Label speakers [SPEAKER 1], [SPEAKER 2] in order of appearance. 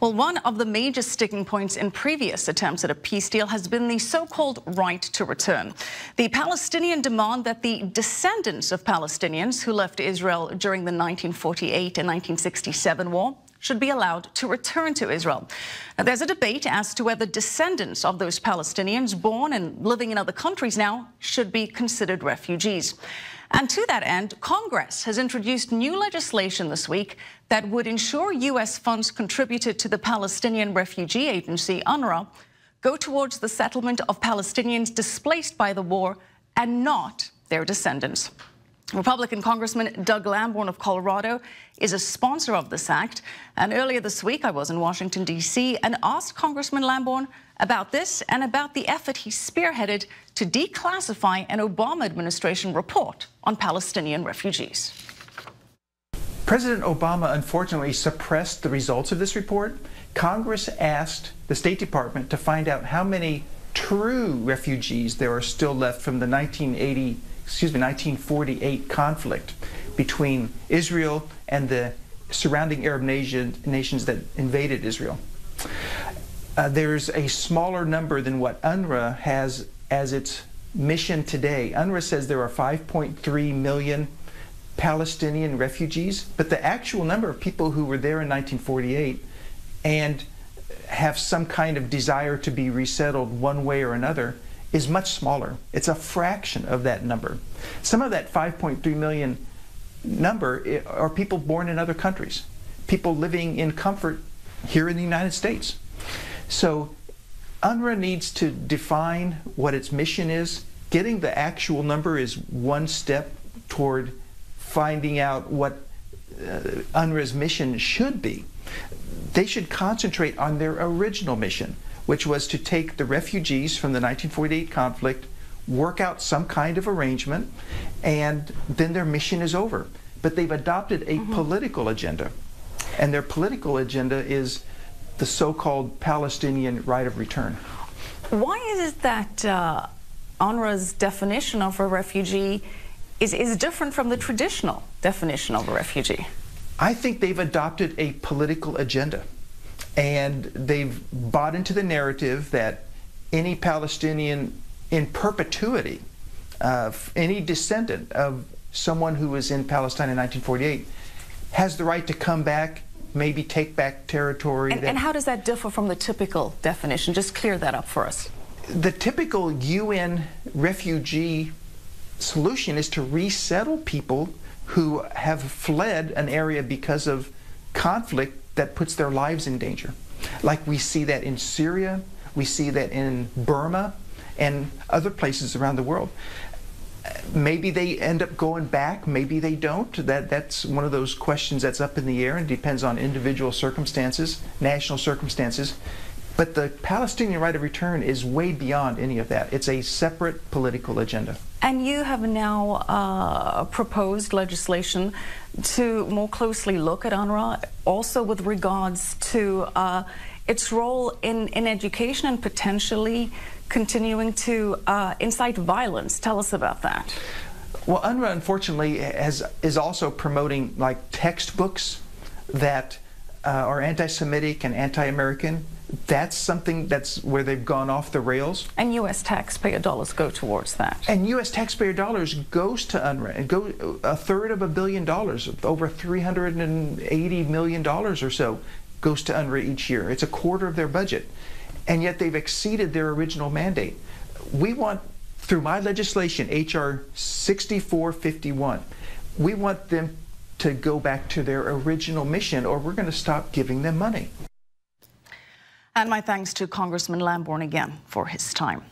[SPEAKER 1] Well, one of the major sticking points in previous attempts at a peace deal has been the so-called right to return. The Palestinian demand that the descendants of Palestinians who left Israel during the 1948 and 1967 war should be allowed to return to Israel. Now, there's a debate as to whether descendants of those Palestinians born and living in other countries now should be considered refugees. And to that end, Congress has introduced new legislation this week that would ensure U.S. funds contributed to the Palestinian Refugee Agency, UNRWA, go towards the settlement of Palestinians displaced by the war and not their descendants. Republican Congressman Doug Lamborn of Colorado is a sponsor of this act. And earlier this week, I was in Washington, D.C., and asked Congressman Lamborn about this and about the effort he spearheaded to declassify an Obama administration report on Palestinian refugees.
[SPEAKER 2] President Obama unfortunately suppressed the results of this report. Congress asked the State Department to find out how many true refugees there are still left from the 1948 conflict between Israel and the surrounding Arab nations that invaded Israel. There's a smaller number than what UNRWA has as its mission today. UNRWA says there are 5.3 million Palestinian refugees, but the actual number of people who were there in 1948 and have some kind of desire to be resettled one way or another is much smaller. It's a fraction of that number. Some of that 5.3 million number are people born in other countries, people living in comfort here in the United States. So UNRWA needs to define what its mission is. Getting the actual number is one step toward finding out what UNRWA's mission should be. They should concentrate on their original mission, which was to take the refugees from the 1948 conflict, work out some kind of arrangement, and then their mission is over. But they've adopted a political agenda, and their political agenda is the so-called Palestinian right of return.
[SPEAKER 1] Why is it that UNRWA's definition of a refugee is different from the traditional definition of a refugee?
[SPEAKER 2] I think they've adopted a political agenda, and they've bought into the narrative that any Palestinian in perpetuity, any descendant of someone who was in Palestine in 1948, has the right to come back, maybe take back territory.
[SPEAKER 1] And how does that differ from the typical definition? Just clear that up for us.
[SPEAKER 2] The typical UN refugee solution is to resettle people who have fled an area because of conflict that puts their lives in danger. Like we see that in Syria, we see that in Burma, and other places around the world. Maybe they end up going back, maybe they don't. That's one of those questions that's up in the air and depends on individual circumstances, national circumstances. But the Palestinian right of return is way beyond any of that. It's a separate political agenda.
[SPEAKER 1] And you have now proposed legislation to more closely look at UNRWA, also with regards to its role in education and potentially continuing to incite violence. Tell us about that.
[SPEAKER 2] Well, UNRWA, unfortunately, is also promoting like textbooks that are anti-Semitic and anti-American. That's something that's where they've gone off the rails.
[SPEAKER 1] And U.S. taxpayer dollars go towards that.
[SPEAKER 2] And U.S. taxpayer dollars goes to UNRWA. And go $333 billion, over $380 million or so, goes to UNRWA each year. It's a quarter of their budget. And yet they've exceeded their original mandate. We want, through my legislation, H.R. 6451, we want them to go back to their original mission, or we're going to stop giving them money.
[SPEAKER 1] And my thanks to Congressman Lamborn again for his time.